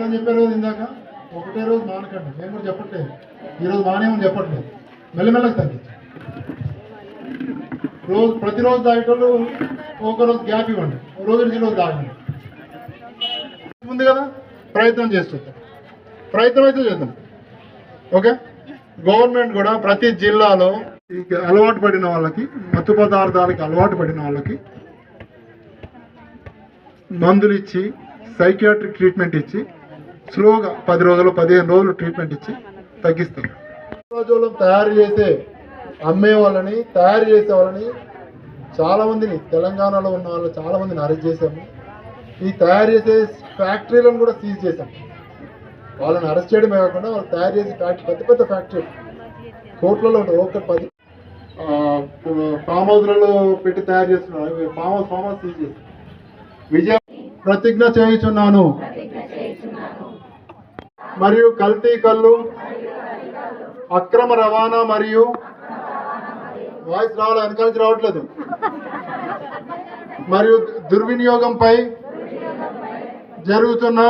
Madam చెప్పారు కదా ఇందాక, ఒకటే రోజు మానకండి. నేను కూడా చెప్పట్లేదు, ఈరోజు మానేమని చెప్పట్లేదు, మెల్లమెల్లకి తగ్గించండి. ప్రతిరోజు తాగేటోళ్ళు ఒకరోజు గ్యాప్ ఇవ్వండి, రోజు రోజు తాగండి. ఉంది కదా, ప్రయత్నం చేస్తుంటాం, ప్రయత్నం అయితే చేద్దాం. ఓకే, గవర్నమెంట్ కూడా ప్రతి జిల్లాలో ఈ అలవాటు పడిన వాళ్ళకి, మత్తు పదార్థాలకి అలవాటు పడిన వాళ్ళకి మందులు ఇచ్చి, సైకియాట్రిక్ ట్రీట్మెంట్ ఇచ్చి, స్లోగా 10 రోజులు 15 రోజులు ట్రీట్మెంట్ ఇచ్చి తగ్గిస్తారు. తయారు చేసే అమ్మే వాళ్ళని, తయారు చేసే వాళ్ళని చాలామందిని, తెలంగాణలో ఉన్న వాళ్ళు చాలామందిని అరెస్ట్ చేశాము. ఈ తయారు చేసే ఫ్యాక్టరీలను కూడా సీజ్ చేశాం. వాళ్ళని అరెస్ట్ చేయడమే కాకుండా వాళ్ళు తయారు చేసే ఫ్యాక్టరీ, పెద్ద పెద్ద ఫ్యాక్టరీ కోట్లలో ఉంటుంది. ఒక 10 ఫామ్ హౌస్లలో పెట్టి తయారు చేస్తున్నారు. ఫామ్ హౌస్ సీజ్ చేశాం. విజయ ప్రతిజ్ఞ చేయుచున్నాను మరియు కల్తీ కళ్ళు, అక్రమ రవాణా మరియు వాయిస్ వెనకాల రావట్లేదు, మరియు దుర్వినియోగంపై జరుగుతున్న